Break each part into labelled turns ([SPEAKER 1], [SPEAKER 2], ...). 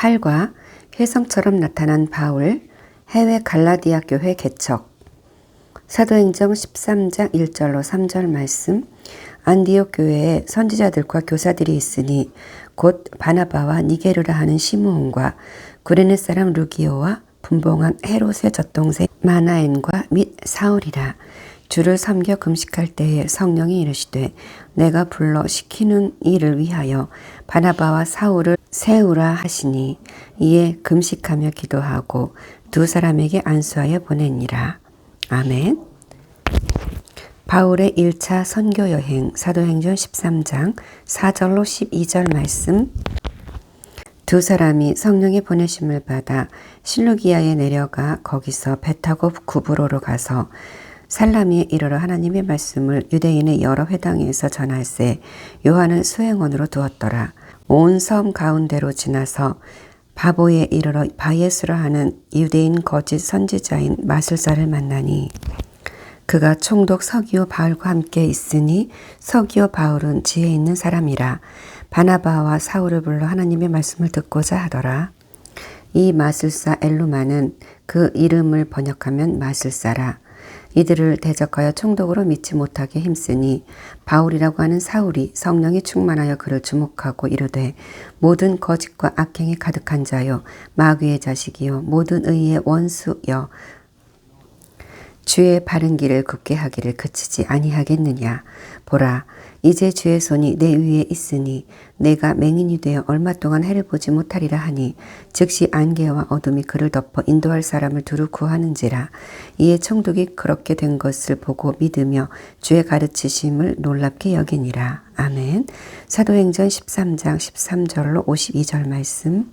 [SPEAKER 1] 8과 혜성처럼 나타난 바울, 해외 갈라디아 교회 개척. 사도행정 13장 1절로 3절 말씀. 안디옥 교회에 선지자들과 교사들이 있으니 곧 바나바와 니게르라 하는 시므온과 구레네 사람 루기오와 분봉한 헤롯의 젖동생 마나엔과 및 사울이라. 주를 섬겨 금식할 때에 성령이 이르시되 내가 불러 시키는 일을 위하여 바나바와 사울을 세우라 하시니 이에 금식하며 기도하고 두 사람에게 안수하여 보내니라. 아멘. 바울의 1차 선교여행 사도행전 13장 4절로 12절 말씀. 두 사람이 성령의 보내심을 받아 실루기아에 내려가 거기서 배 타고 구브로로 가서 살라미에 이르러 하나님의 말씀을 유대인의 여러 회당에서 전할세 요한은 수행원으로 두었더라. 온 섬 가운데로 지나서 바보에 이르러 바예수라 하는 유대인 거짓 선지자인 마술사를 만나니 그가 총독 서기오 바울과 함께 있으니 서기오 바울은 지혜 있는 사람이라. 바나바와 사울을 불러 하나님의 말씀을 듣고자 하더라. 이 마술사 엘루마는 그 이름을 번역하면 마술사라. 이들을 대적하여 총독으로 믿지 못하게 힘쓰니 바울이라고 하는 사울이 성령이 충만하여 그를 주목하고 이르되 모든 거짓과 악행이 가득한 자요 마귀의 자식이요 모든 의의 원수여 주의 바른 길을 굽게 하기를 그치지 아니하겠느냐. 보라 이제 주의 손이 내 위에 있으니 내가 맹인이 되어 얼마 동안 해를 보지 못하리라 하니 즉시 안개와 어둠이 그를 덮어 인도할 사람을 두루 구하는지라. 이에 총독이 그렇게 된 것을 보고 믿으며 주의 가르치심을 놀랍게 여기니라. 아멘. 사도행전 13장 13절로 52절 말씀.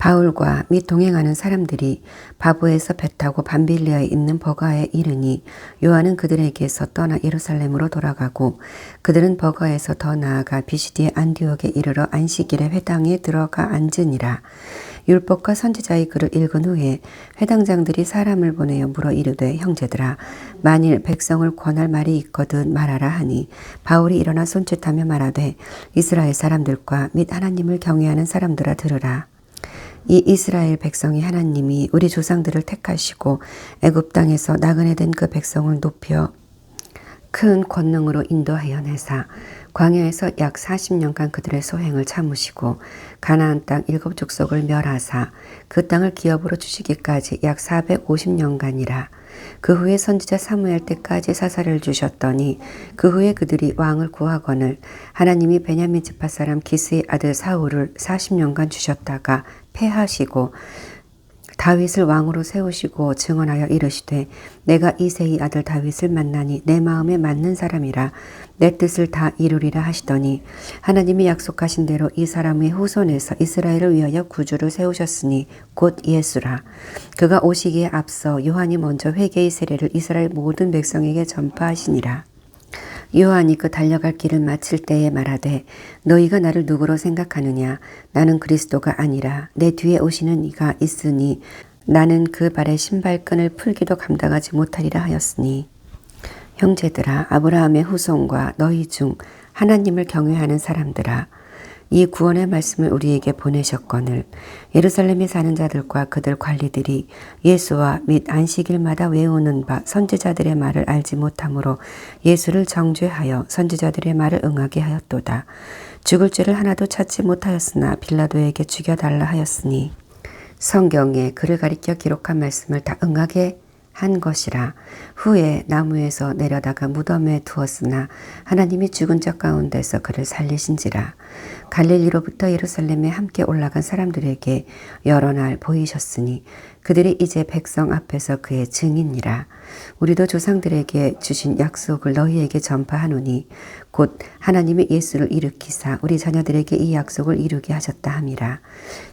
[SPEAKER 1] 바울과 및 동행하는 사람들이 바보에서 배 타고 밤빌리아에 있는 버가에 이르니 요한은 그들에게서 떠나 예루살렘으로 돌아가고 그들은 버가에서 더 나아가 비시디의 안디옥에 이르러 안식일에 회당에 들어가 앉으니라. 율법과 선지자의 글을 읽은 후에 회당장들이 사람을 보내어 물어 이르되 형제들아 만일 백성을 권할 말이 있거든 말하라 하니 바울이 일어나 손짓하며 말하되 이스라엘 사람들과 및 하나님을 경외하는 사람들아 들으라. 이 이스라엘 백성이 하나님이 우리 조상들을 택하시고 애굽 땅에서 나그네 된 그 백성을 높여 큰 권능으로 인도하여 내사 광야에서 약 40년간 그들의 소행을 참으시고 가나안 땅 7족속을 멸하사 그 땅을 기업으로 주시기까지 약 450년간이라. 그 후에 선지자 사무엘 때까지 사사를 주셨더니 그 후에 그들이 왕을 구하거늘 하나님이 베냐민 지파 사람 기스의 아들 사울을 40년간 주셨다가 패하시고 다윗을 왕으로 세우시고 증언하여 이르시되 내가 이새의 아들 다윗을 만나니 내 마음에 맞는 사람이라 내 뜻을 다 이루리라 하시더니 하나님이 약속하신 대로 이 사람의 후손에서 이스라엘을 위하여 구주를 세우셨으니 곧 예수라. 그가 오시기에 앞서 요한이 먼저 회개의 세례를 이스라엘 모든 백성에게 전파하시니라. 요한이 그 달려갈 길을 마칠 때에 말하되 너희가 나를 누구로 생각하느냐. 나는 그리스도가 아니라 내 뒤에 오시는 이가 있으니 나는 그 발의 신발끈을 풀기도 감당하지 못하리라 하였으니 형제들아 아브라함의 후손과 너희 중 하나님을 경외하는 사람들아 이 구원의 말씀을 우리에게 보내셨거늘 예루살렘에 사는 자들과 그들 관리들이 예수와 및 안식일마다 외우는 바 선지자들의 말을 알지 못하므로 예수를 정죄하여 선지자들의 말을 응하게 하였도다. 죽을 죄를 하나도 찾지 못하였으나 빌라도에게 죽여달라 하였으니 성경에 그를 가리켜 기록한 말씀을 다 응하게 한 것이라. 후에 나무에서 내려다가 무덤에 두었으나 하나님이 죽은 자 가운데서 그를 살리신지라. 갈릴리로부터 예루살렘에 함께 올라간 사람들에게 여러 날 보이셨으니 그들이 이제 백성 앞에서 그의 증인이라. 우리도 조상들에게 주신 약속을 너희에게 전파하노니 곧 하나님이 예수를 일으키사 우리 자녀들에게 이 약속을 이루게 하셨다 함이라.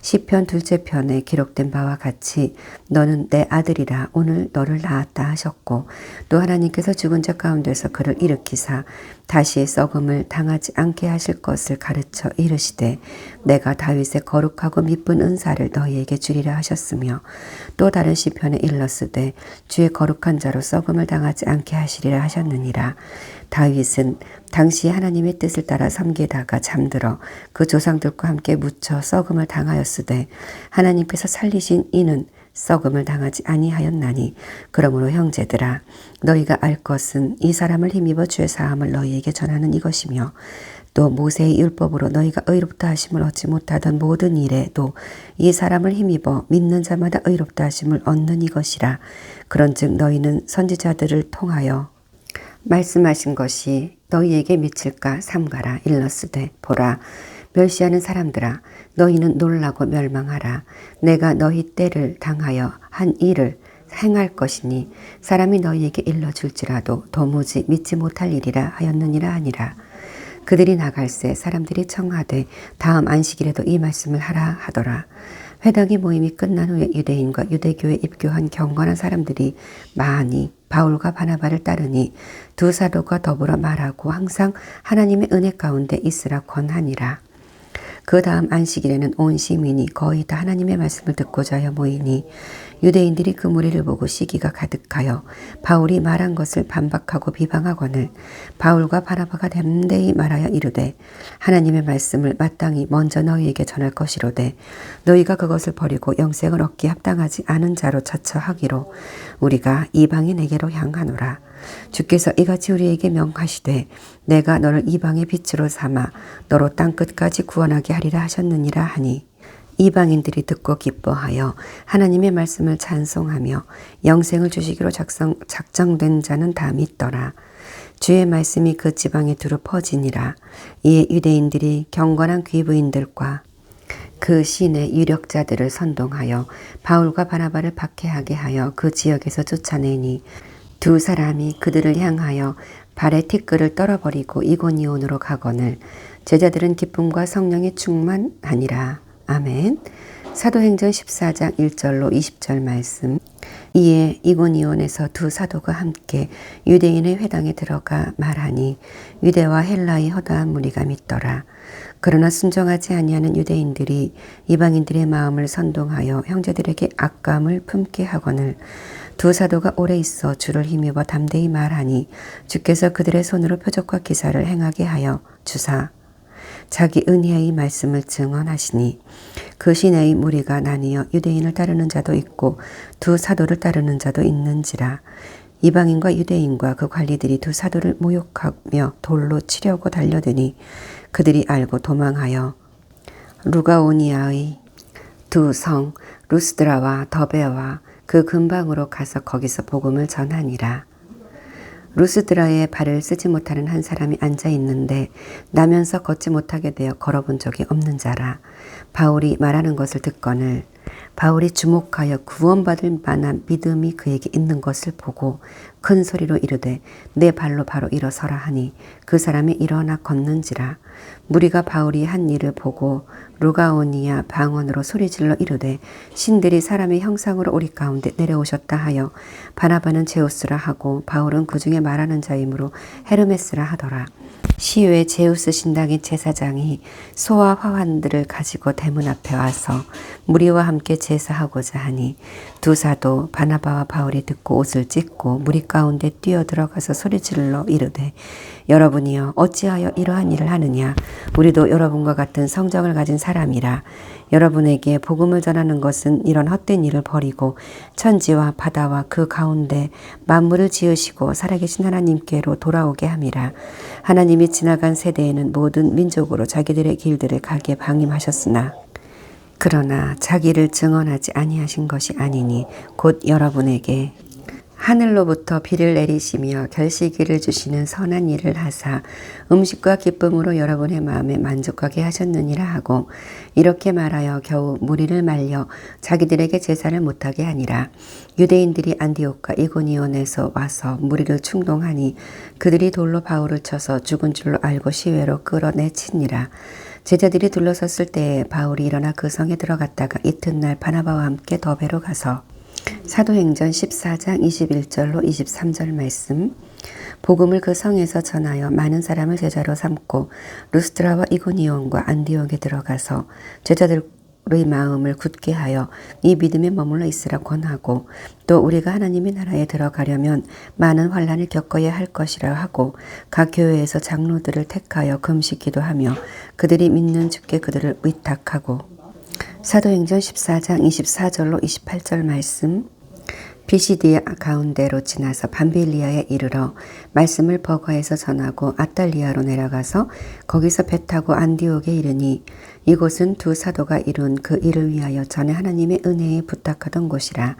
[SPEAKER 1] 시편 2째 편에 기록된 바와 같이 너는 내 아들이라 오늘 너를 낳았다 하셨고 또 하나님께서 죽은 자 가운데서 그를 일으키사 다시 썩음을 당하지 않게 하실 것을 가르쳐 이르시되 내가 다윗의 거룩하고 미쁜 은사를 너희에게 주리라 하셨으며 또 다른 시편에 일렀으되 주의 거룩한 자로 썩음을 당하지 않게 하시리라 하셨느니라. 다윗은 당시 하나님의 뜻을 따라 섬기다가 잠들어 그 조상들과 함께 묻혀 썩음을 당하였으되 하나님께서 살리신 이는 썩음을 당하지 아니하였나니 그러므로 형제들아 너희가 알 것은 이 사람을 힘입어 주의 사함을 너희에게 전하는 이것이며 또 모세의 율법으로 너희가 의롭다 하심을 얻지 못하던 모든 일에도 이 사람을 힘입어 믿는 자마다 의롭다 하심을 얻는 이것이라. 그런즉 너희는 선지자들을 통하여 말씀하신 것이 너희에게 미칠까 삼가라. 일렀으되 보라 멸시하는 사람들아 너희는 놀라고 멸망하라. 내가 너희 때를 당하여 한 일을 행할 것이니 사람이 너희에게 일러줄지라도 도무지 믿지 못할 일이라 하였느니라 하니라. 그들이 나갈새 사람들이 청하되 다음 안식일에도 이 말씀을 하라 하더라. 회당의 모임이 끝난 후에 유대인과 유대교에 입교한 경건한 사람들이 많이 바울과 바나바를 따르니 두 사도가 더불어 말하고 항상 하나님의 은혜 가운데 있으라 권하니라. 그 다음 안식일에는 온 시민이 거의 다 하나님의 말씀을 듣고자 하여 모이니 유대인들이 그 무리를 보고 시기가 가득하여 바울이 말한 것을 반박하고 비방하거늘 바울과 바나바가 담대히 말하여 이르되 하나님의 말씀을 마땅히 먼저 너희에게 전할 것이로되 너희가 그것을 버리고 영생을 얻기에 합당하지 않은 자로 자처하기로 우리가 이방인에게로 향하노라. 주께서 이같이 우리에게 명하시되 내가 너를 이방의 빛으로 삼아 너로 땅끝까지 구원하게 하리라 하셨느니라 하니 이방인들이 듣고 기뻐하여 하나님의 말씀을 찬송하며 영생을 주시기로 작정된 자는 다 믿더라. 주의 말씀이 그 지방에 두루 퍼지니라. 이에 유대인들이 경건한 귀부인들과 그 시내 유력자들을 선동하여 바울과 바나바를 박해하게 하여 그 지역에서 쫓아내니 두 사람이 그들을 향하여 발에 티끌을 떨어버리고 이고니온으로 가거늘 제자들은 기쁨과 성령의 충만하니라. 아멘. 사도행전 14장 1절로 20절 말씀. 이에 이고니온에서 두 사도가 함께 유대인의 회당에 들어가 말하니 유대와 헬라의 허다한 무리가 믿더라. 그러나 순종하지 아니하는 유대인들이 이방인들의 마음을 선동하여 형제들에게 악감을 품게 하거늘 두 사도가 오래 있어 주를 힘입어 담대히 말하니 주께서 그들의 손으로 표적과 기사를 행하게 하여 주사 자기 은혜의 말씀을 증언하시니 그 시내의 무리가 나뉘어 유대인을 따르는 자도 있고 두 사도를 따르는 자도 있는지라. 이방인과 유대인과 그 관리들이 두 사도를 모욕하며 돌로 치려고 달려드니 그들이 알고 도망하여 루가오니아의 두 성 루스드라와 더베와 그 근방으로 가서 거기서 복음을 전하니라. 루스드라에 발을 쓰지 못하는 한 사람이 앉아 있는데 나면서 걷지 못하게 되어 걸어본 적이 없는 자라. 바울이 말하는 것을 듣거늘 바울이 주목하여 구원받을 만한 믿음이 그에게 있는 것을 보고 큰 소리로 이르되 내 발로 바로 일어서라 하니 그 사람이 일어나 걷는지라. 무리가 바울이 한 일을 보고 루가오니아 방언으로 소리질러 이르되 신들이 사람의 형상으로 우리 가운데 내려오셨다 하여 바나바는 제우스라 하고 바울은 그 중에 말하는 자이므로 헤르메스라 하더라. 시외 제우스 신당의 제사장이 소와 화환들을 가지고 대문 앞에 와서 무리와 함께 제사하고자 하니 두 사도 바나바와 바울이 듣고 옷을 찢고 무리 가운데 뛰어들어가서 소리질러 이르되 여러분이여 어찌하여 이러한 일을 하느냐. 우리도 여러분과 같은 성정을 가진 사람이라. 여러분에게 복음을 전하는 것은 이런 헛된 일을 버리고 천지와 바다와 그 가운데 만물을 지으시고 살아계신 하나님께로 돌아오게 함이라. 하나님이 지나간 세대에는 모든 민족으로 자기들의 길들을 가게 방임하셨으나 그러나 자기를 증언하지 아니하신 것이 아니니 곧 여러분에게 하늘로부터 비를 내리시며 결실기를 주시는 선한 일을 하사 음식과 기쁨으로 여러분의 마음에 만족하게 하셨느니라 하고 이렇게 말하여 겨우 무리를 말려 자기들에게 제사를 못하게 하니라. 유대인들이 안디옥과 이고니온에서 와서 무리를 충동하니 그들이 돌로 바울을 쳐서 죽은 줄로 알고 시외로 끌어내치니라. 제자들이 둘러섰을 때에 바울이 일어나 그 성에 들어갔다가 이튿날 바나바와 함께 더베로 가서 사도행전 14장 21절로 23절 말씀. 복음을 그 성에서 전하여 많은 사람을 제자로 삼고 루스드라와 이고니온과 안디옥에 들어가서 제자들의 마음을 굳게 하여 이 믿음에 머물러 있으라 권하고, 또 우리가 하나님의 나라에 들어가려면 많은 환난을 겪어야 할 것이라 하고, 각 교회에서 장로들을 택하여 금식 기도하며 그들이 믿는 주께 그들을 위탁하고. 사도행전 14장 24절로 28절 말씀. 비시디아 가운데로 지나서 밤빌리아에 이르러 말씀을 버가에서 전하고 아달리아로 내려가서 거기서 배 타고 안디옥에 이르니, 이곳은 두 사도가 이룬 그 일을 위하여 전에 하나님의 은혜에 부탁하던 곳이라.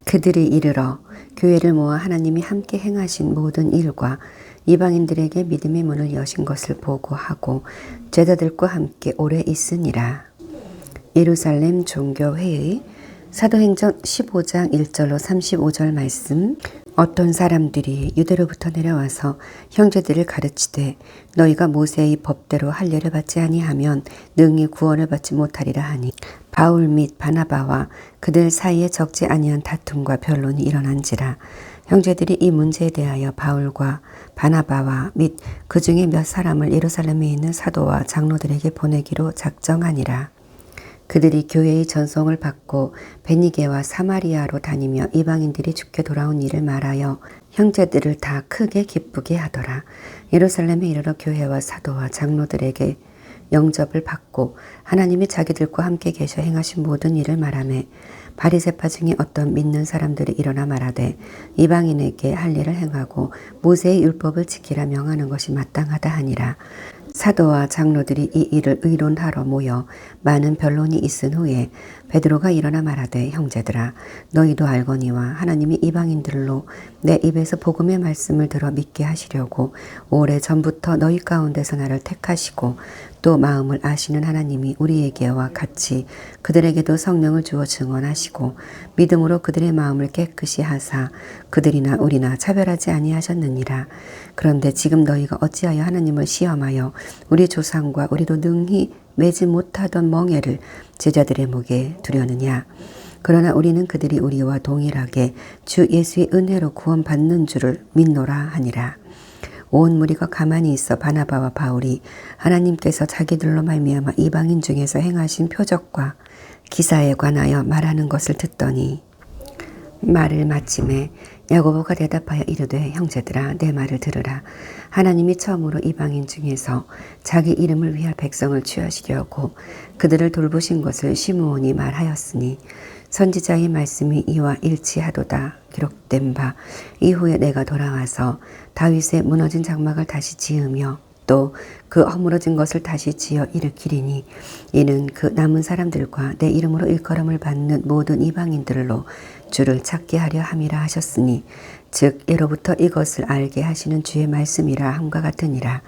[SPEAKER 1] 그들이 이르러 교회를 모아 하나님이 함께 행하신 모든 일과 이방인들에게 믿음의 문을 여신 것을 보고하고 제자들과 함께 오래 있으니라. 예루살렘 종교회의. 사도행전 15장 1절로 35절 말씀. 어떤 사람들이 유대로부터 내려와서 형제들을 가르치되, 너희가 모세의 법대로 할례를 받지 아니하면 능히 구원을 받지 못하리라 하니, 바울 및 바나바와 그들 사이에 적지 아니한 다툼과 변론이 일어난지라. 형제들이 이 문제에 대하여 바울과 바나바와 및 그 중에 몇 사람을 예루살렘에 있는 사도와 장로들에게 보내기로 작정하니라. 그들이 교회의 전송을 받고 베니게와 사마리아로 다니며 이방인들이 죽게 돌아온 일을 말하여 형제들을 다 크게 기쁘게 하더라. 예루살렘에 이르러 교회와 사도와 장로들에게 영접을 받고 하나님이 자기들과 함께 계셔 행하신 모든 일을 말하매, 바리새파 중에 어떤 믿는 사람들이 일어나 말하되, 이방인에게 할례를 행하고 모세의 율법을 지키라 명하는 것이 마땅하다 하니라. 사도와 장로들이 이 일을 의논하러 모여 많은 변론이 있은 후에 베드로가 일어나 말하되, 형제들아, 너희도 알거니와 하나님이 이방인들로 내 입에서 복음의 말씀을 들어 믿게 하시려고 오래 전부터 너희 가운데서 나를 택하시고, 또 마음을 아시는 하나님이 우리에게와 같이 그들에게도 성령을 주어 증언하시고 믿음으로 그들의 마음을 깨끗이 하사 그들이나 우리나 차별하지 아니하셨느니라. 그런데 지금 너희가 어찌하여 하나님을 시험하여 우리 조상과 우리도 능히 매지 못하던 멍에를 제자들의 목에 두려느냐. 그러나 우리는 그들이 우리와 동일하게 주 예수의 은혜로 구원받는 줄을 믿노라 하니라. 온 무리가 가만히 있어 바나바와 바울이 하나님께서 자기들로 말미암아 이방인 중에서 행하신 표적과 기사에 관하여 말하는 것을 듣더니, 말을 마침에 야고보가 대답하여 이르되, 형제들아, 내 말을 들으라. 하나님이 처음으로 이방인 중에서 자기 이름을 위할 백성을 취하시려고 그들을 돌보신 것을 시므온이 말하였으니, 선지자의 말씀이 이와 일치하도다 기록된 바, 이후에 내가 돌아와서 다윗의 무너진 장막을 다시 지으며 또 그 허물어진 것을 다시 지어 일으키리니, 이는 그 남은 사람들과 내 이름으로 일컬음을 받는 모든 이방인들로 주를 찾게 하려 함이라 하셨으니, 즉 예로부터 이것을 알게 하시는 주의 말씀이라 함과 같으니라.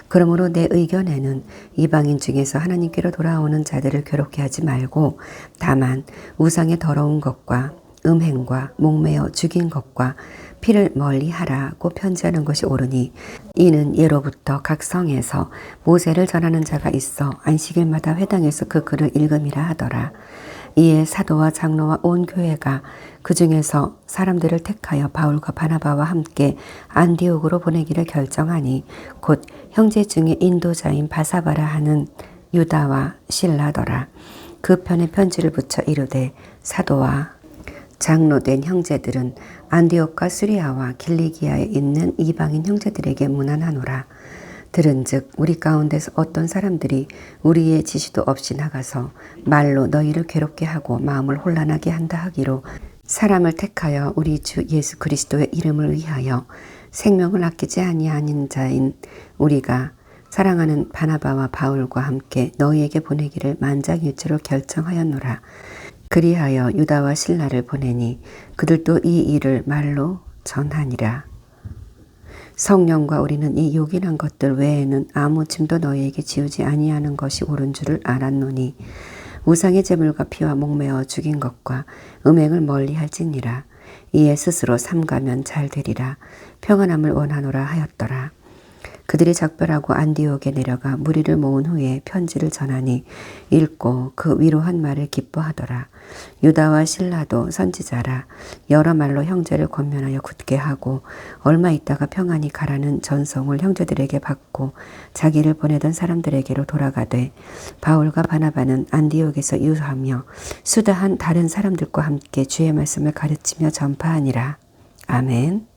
[SPEAKER 1] 그러므로 내 의견에는 이방인 중에서 하나님께로 돌아오는 자들을 괴롭게 하지 말고, 다만 우상의 더러운 것과 음행과 목매어 죽인 것과 피를 멀리하라고 편지하는 것이 옳으니, 이는 예로부터 각 성에서 모세를 전하는 자가 있어 안식일마다 회당에서 그 글을 읽음이라 하더라. 이에 사도와 장로와 온 교회가 그 중에서 사람들을 택하여 바울과 바나바와 함께 안디옥으로 보내기를 결정하니, 곧 형제 중에 인도자인 바사바라 하는 유다와 실라더라. 그 편에 편지를 붙여 이르되, 사도와 장로된 형제들은 안디옥과 수리아와 길리기아에 있는 이방인 형제들에게 문안하노라. 들은즉 우리 가운데서 어떤 사람들이 우리의 지시도 없이 나가서 말로 너희를 괴롭게 하고 마음을 혼란하게 한다 하기로, 사람을 택하여 우리 주 예수 그리스도의 이름을 위하여 생명을 아끼지 아니하는 자인 우리가 사랑하는 바나바와 바울과 함께 너희에게 보내기를 만장일치로 결정하였노라. 그리하여 유다와 실라를 보내니 그들도 이 일을 말로 전하니라. 성령과 우리는 이 요긴한 것들 외에는 아무 짐도 너희에게 지우지 아니하는 것이 옳은 줄을 알았노니, 우상의 제물과 피와 목매어 죽인 것과 음행을 멀리할지니라. 이에 스스로 삼가면 잘 되리라. 평안함을 원하노라 하였더라. 그들이 작별하고 안디옥에 내려가 무리를 모은 후에 편지를 전하니 읽고 그 위로한 말을 기뻐하더라. 유다와 실라도 선지자라. 여러 말로 형제를 권면하여 굳게 하고 얼마 있다가 평안히 가라는 전송을 형제들에게 받고 자기를 보내던 사람들에게로 돌아가되 바울과 바나바는 안디옥에서 유하며 수다한 다른 사람들과 함께 주의 말씀을 가르치며 전파하니라. 아멘.